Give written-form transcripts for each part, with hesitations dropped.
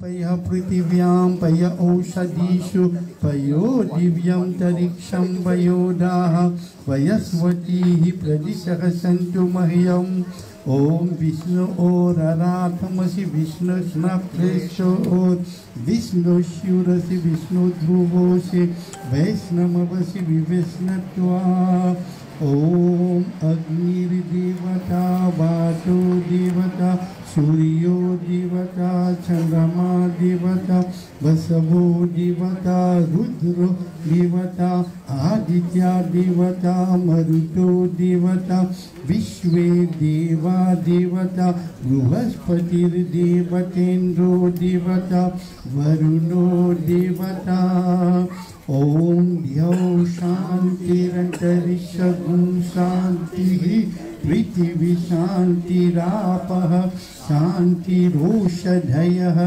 पय पृथिव्यां पय औषधीषु पयो दिव्यं तरिक्षं पयोदाः वयस्वतीः प्रदिशः सन्तु मह्यम् ओम विष्णु ओराराथमसि विष्णु स्नप्रेशो विष्णु शिवरसि विष्णु ध्रुवोसि वैष्णवसि विवैष्णत्वा ओम अग्निर्देवता वातो देवता सूर्यो देवता चंद्रमा देवता वसवो देवता रुद्रो देवता आदित्य देवता मरुतो देवता विश्वे देवा देवता बृहस्पतिर्देवतेन्द्रो देवता वरुणो देवता ओम द्यौः शान्तिरन्तरिक्षं शान्तिः पृथिवी शान्तिरापः शान्तिरोषधयः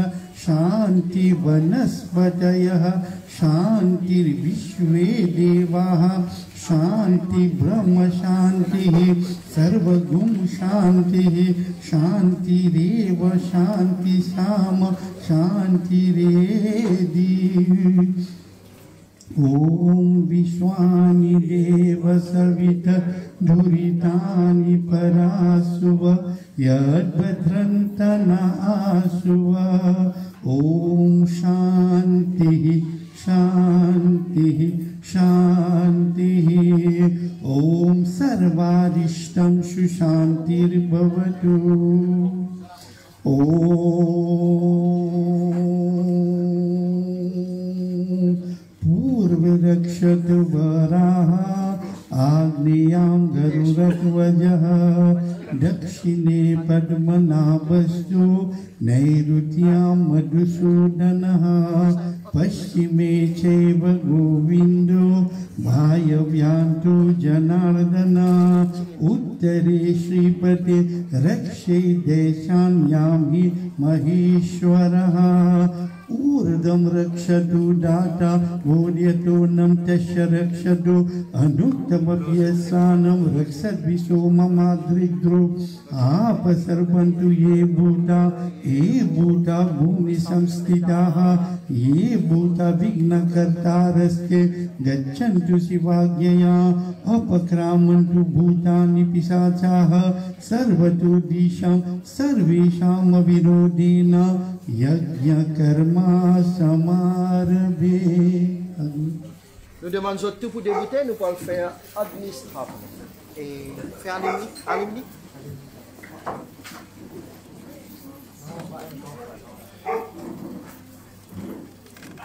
शान्ति वनस्पतयः शान्तिर्विश्वे देवाः शान्ति ब्रह्म शान्तिः सर्वगुण शान्तिः शान्तिरेव शान्ति साम शान्तिरेधि ओम विश्वानि देव सवित दुरितानि परासुव यद्भद्रन्तन आसुव ओम शान्तिः शान्तिः शान्तिः ओम सर्वारिष्टं सुशान्तिर्भवतु पूर्वरक्षत वराह आग्नेयां गरुडध्वजः दक्षिणे पद्मनाभस्तु नैऋत्यां मधुसूदनः पश्चिमे चैव गोविन्दो वायव्यां जनार्दन उत्तरे श्रीपते रक्षे देशान् यामि महेश्वरः ऊर्ध्वं रक्षतु दाता बोध्यतो नं तस्य रक्षतु अनुत्तमभ्यसानं रक्षद्विषो ममादृग्ध्रो आपसर्पन्तु ये भूता भूमि संस्थिताः ये भूता विघ्नकर्तारस्ते गच्छन्तु शिवाज्ञया अपक्रामन्तु भूतानि पिशाचाः सर्वतो दिशां सर्वेषां विरोधेन यज्ञकर्मा समारभे. Nous demandons tout pour débuter, nous pouvons faire administration. Et faire alimni.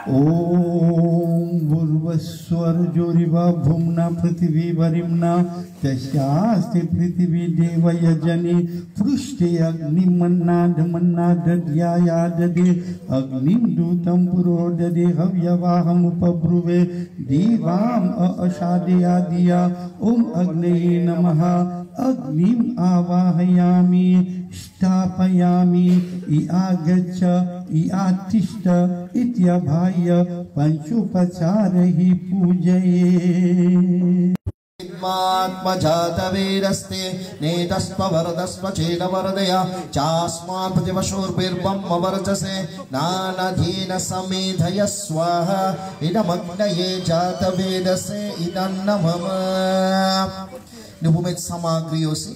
ओम भूर्भुवस्वर्जोरिवा भुम्ना पृथिवी वरिम्ना तस्यास्ति पृथिवी देवयजनि पृष्ठे अग्निमन्नादमन्नादद्यायाददे अग्निं दूतं पुरोददे हव्यवाहमुपब्रुवे देवाम् अशादयादिया ओम अग्नये नमः अग्निम् आवाहयामि स्थापयामि आगच्छ आतिष्ठ इत्यभाय पंचोपचारैः पूजये. आत्मजातवीरस्ते नेतस्त्ववरदस्त्व चेदवरदया चास्मात् प्रतिवशोर्भिर्ब्रह्मवर्चसे नानधीन समेधय स्वाहा इदमग्नये जातवेदसे Idannamam. Nous pouvons mettre samagri aussi.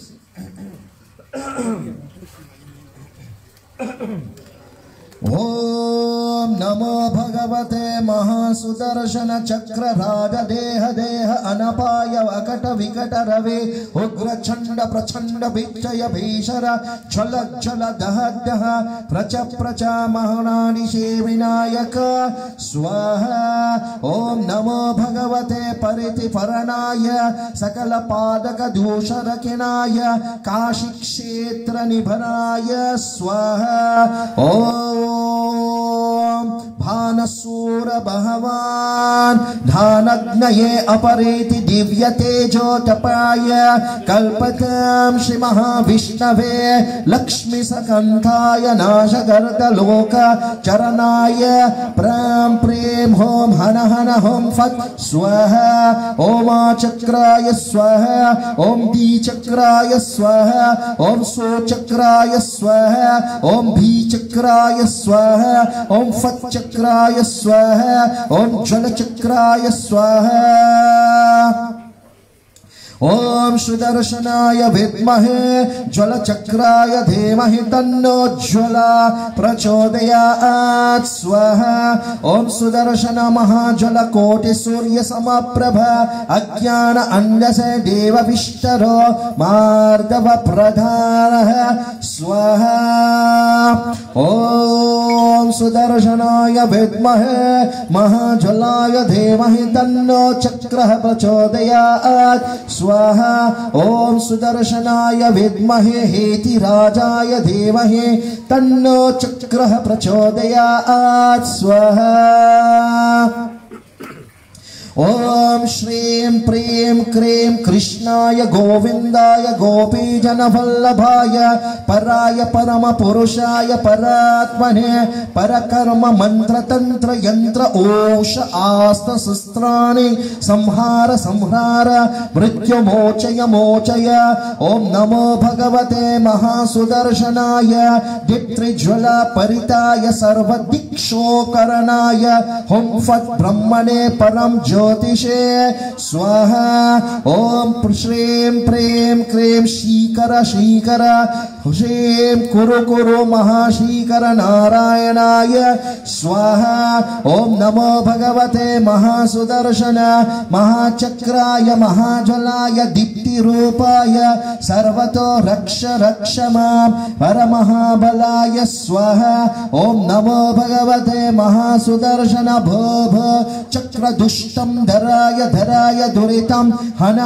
ओम नमो भगवते महासुदर्शन चक्र राज देह देह अनपाय वकट विकट रवे उग्र चंड प्रचंड विजय भीषर ज्वल ज्वल दह दह प्रच प्रच महानानिशे विनायक स्वाहा. ओम नमो भगवते परिति परनाय सकल पादक दूषरकिनाय काशी क्षेत्र निभनाय स्वाहा. ओम भानसूर भगवान धानग्नये अपरेति दिव्यतेजोतपाय कल्पतां श्री महाविष्णवे लक्ष्मीसकन्धाय नाशगर्गलोक चरणाय प्रां प्रेम होम हन हन होम फट स्वाहा ओम चक्राय स्वाहा ओम दी चक्राय स्वाहा ओम सो चक्राय स्वाहा ओम भी चक्राय स्वाहा ओम फट चक्राय स्वाहा ओम जल चक्राय स्वाहा ओम सुदर्शनाय विद्महे ज्वलचक्राय धीमहि तन्नो ज्वला प्रचोदयात् स्वाहा ओम सुदर्शन महाज्वल कोटि सूर्य समप्रभ अज्ञान अंजसे देव विष्टरो मार्दव प्रधानः स्वाहा ओम सुदर्शनाय विद्महे महाज्वलाय धीमहि तन्नो चक्रः प्रचोदयात् स्वाहा ओम सुदर्शनाय विद्महे हेतिराजाय धीमहि तन्नो चक्रः प्रचोदयात् स्वाहा ओम श्रीं प्रीं क्रीं कृष्णाय गोविंदाय गोपीजनवल्लभाय पराय परम पुरुषाय परात्मने परकर्म मंत्र तंत्र यंत्र ओष आस्त शस्त्राणि संहार संहार मृत्यु मोचय मोचय ओम नमो भगवते महासुदर्शनाय दित्रिज्वला परिताय सर्वदिक्षोकरणाय हुं फट् ब्रह्मणे परम ज्योतिषे स्वाहा ओम श्रीं प्रीं क्रीं शीकर शीकर श्रीं कुरु कुरु महाशीकर नारायणाय स्वाहा ओम नमो भगवते महासुदर्शन महाचक्राय महाज्वलाय दीप्ति रूपाय सर्वतो रक्ष रक्ष मां परमहाबलाय स्वाहा ओम नमो भगवते महासुदर्शन भो भो चक्र दुष्टं धराय धराय दुरितं हन